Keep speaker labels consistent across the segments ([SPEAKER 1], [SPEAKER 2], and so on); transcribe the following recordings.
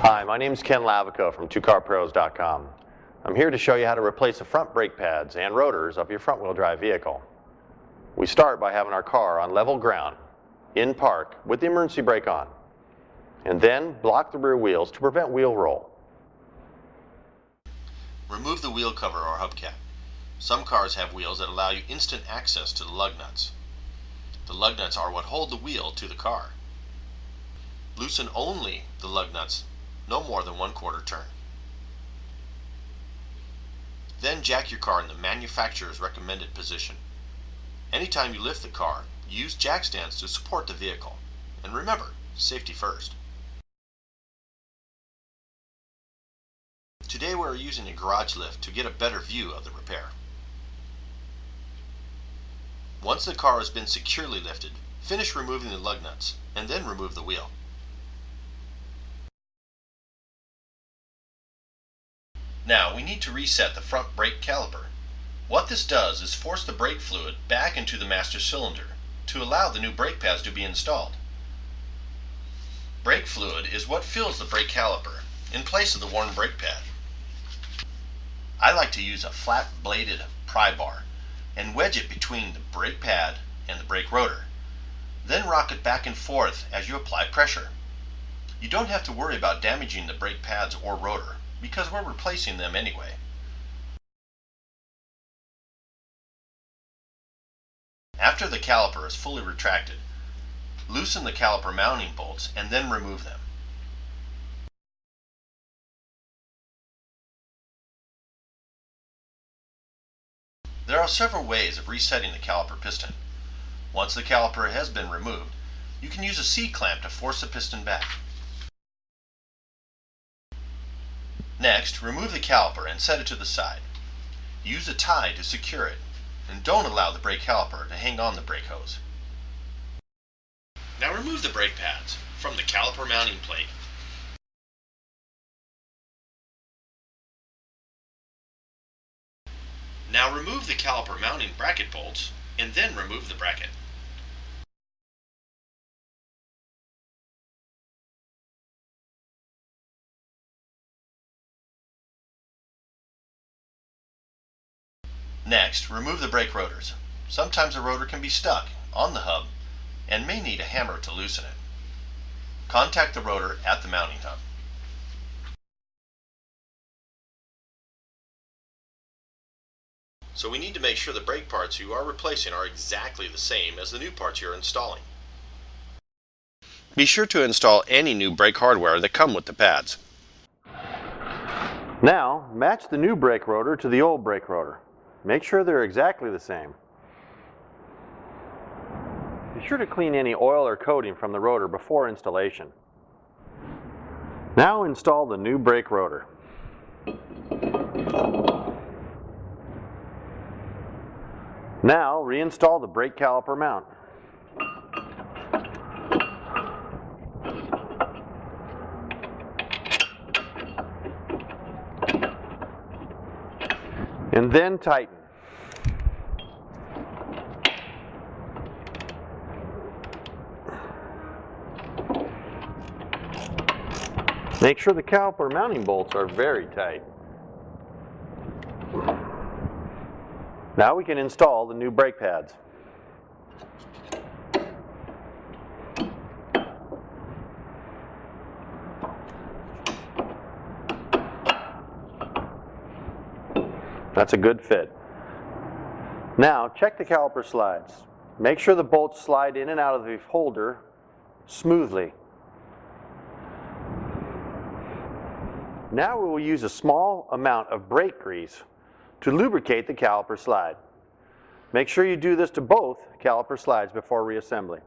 [SPEAKER 1] Hi, my name is Ken Lavico from 2carpros.com. I'm here to show you how to replace the front brake pads and rotors of your front-wheel drive vehicle. We start by having our car on level ground, in park, with the emergency brake on, and then block the rear wheels to prevent wheel roll.
[SPEAKER 2] Remove the wheel cover or hubcap. Some cars have wheels that allow you instant access to the lug nuts. The lug nuts are what hold the wheel to the car. Loosen only the lug nuts, no more than 1/4 turn. Then jack your car in the manufacturer's recommended position. Anytime you lift the car, use jack stands to support the vehicle. And remember, safety first. Today we are using a garage lift to get a better view of the repair. Once the car has been securely lifted, finish removing the lug nuts and then remove the wheel. Now we need to reset the front brake caliper. What this does is force the brake fluid back into the master cylinder to allow the new brake pads to be installed. Brake fluid is what fills the brake caliper in place of the worn brake pad. I like to use a flat bladed pry bar and wedge it between the brake pad and the brake rotor. Then rock it back and forth as you apply pressure. You don't have to worry about damaging the brake pads or rotor because we're replacing them anyway. After the caliper is fully retracted, loosen the caliper mounting bolts and then remove them. There are several ways of resetting the caliper piston. Once the caliper has been removed, you can use a C-clamp to force the piston back. Next, remove the caliper and set it to the side. Use a tie to secure it, and don't allow the brake caliper to hang on the brake hose. Now remove the brake pads from the caliper mounting plate. Now remove the caliper mounting bracket bolts and then remove the bracket. Next, remove the brake rotors. Sometimes a rotor can be stuck on the hub and may need a hammer to loosen it. Contact the rotor at the mounting hub. So we need to make sure the brake parts you are replacing are exactly the same as the new parts you're installing. Be sure to install any new brake hardware that come with the pads.
[SPEAKER 1] Now, match the new brake rotor to the old brake rotor. Make sure they're exactly the same. Be sure to clean any oil or coating from the rotor before installation. Now install the new brake rotor. Now reinstall the brake caliper mount. And then tighten. Make sure the caliper mounting bolts are very tight. Now we can install the new brake pads. That's a good fit. Now check the caliper slides. Make sure the bolts slide in and out of the holder smoothly. Now we will use a small amount of brake grease to lubricate the caliper slide. Make sure you do this to both caliper slides before reassembly.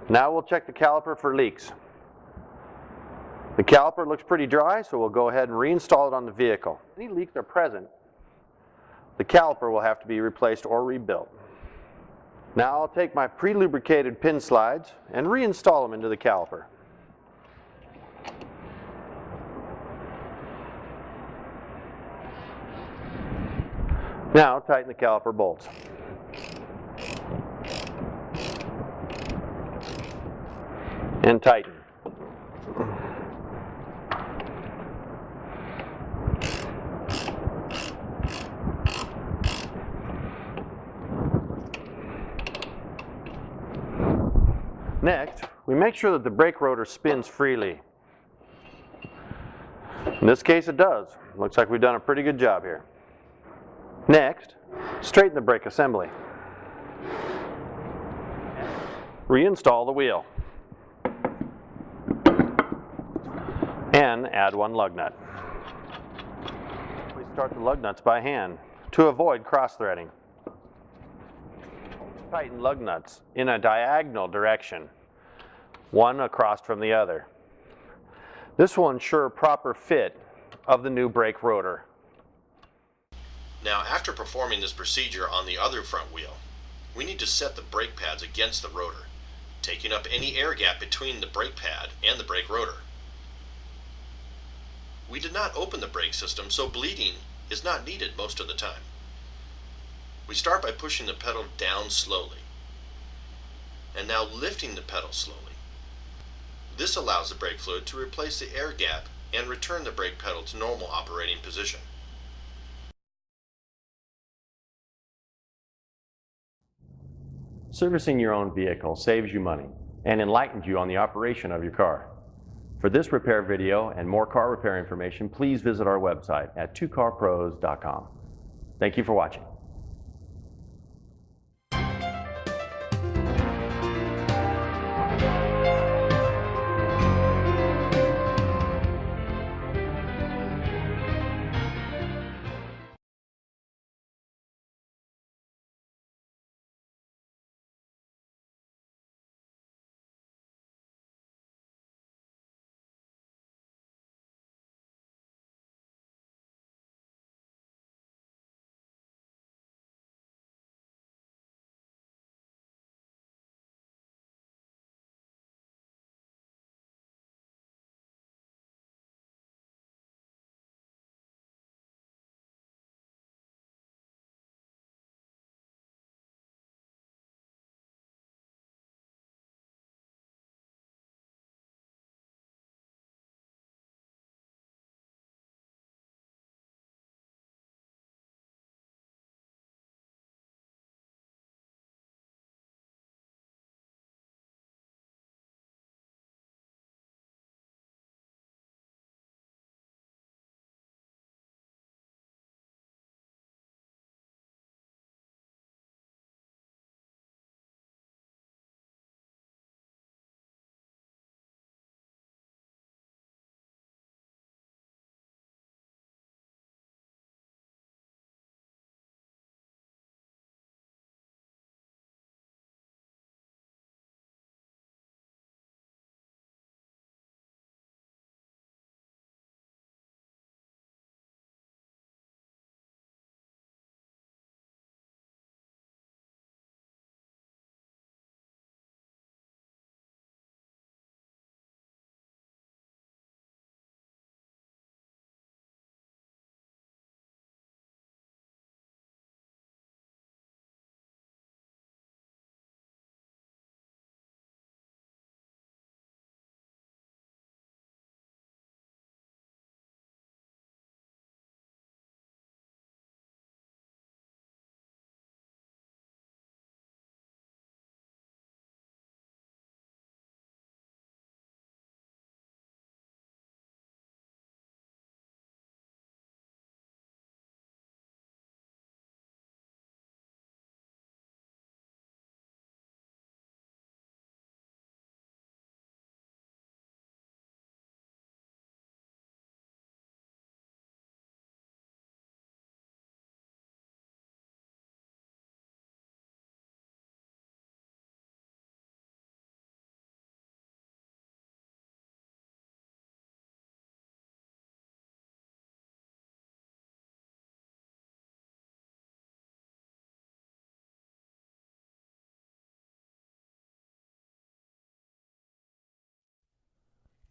[SPEAKER 1] Now we'll check the caliper for leaks. The caliper looks pretty dry, so we'll go ahead and reinstall it on the vehicle. If any leaks are present, the caliper will have to be replaced or rebuilt. Now I'll take my pre-lubricated pin slides and reinstall them into the caliper. Now tighten the caliper bolts. And tighten. Next, we make sure that the brake rotor spins freely. In this case it does. Looks like we've done a pretty good job here. Next, straighten the brake assembly. Reinstall the wheel. And add one lug nut. We start the lug nuts by hand to avoid cross-threading. Tighten lug nuts in a diagonal direction, one across from the other. This will ensure proper fit of the new brake rotor.
[SPEAKER 2] Now, after performing this procedure on the other front wheel, we need to set the brake pads against the rotor, taking up any air gap between the brake pad and the brake rotor. We did not open the brake system, so bleeding is not needed most of the time. We start by pushing the pedal down slowly, and now lifting the pedal slowly. This allows the brake fluid to replace the air gap and return the brake pedal to normal operating position.
[SPEAKER 1] Servicing your own vehicle saves you money and enlightens you on the operation of your car. For this repair video and more car repair information, please visit our website at 2carpros.com. Thank you for watching.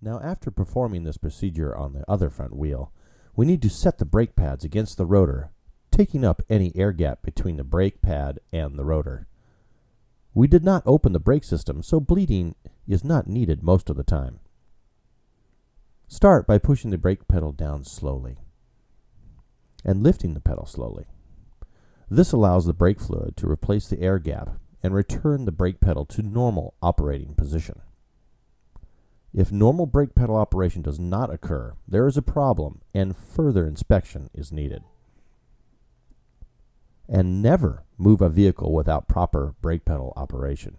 [SPEAKER 3] Now, after performing this procedure on the other front wheel, we need to set the brake pads against the rotor, taking up any air gap between the brake pad and the rotor. We did not open the brake system, so bleeding is not needed most of the time. Start by pushing the brake pedal down slowly and lifting the pedal slowly. This allows the brake fluid to replace the air gap and return the brake pedal to normal operating position. If normal brake pedal operation does not occur, there is a problem and further inspection is needed. And never move a vehicle without proper brake pedal operation.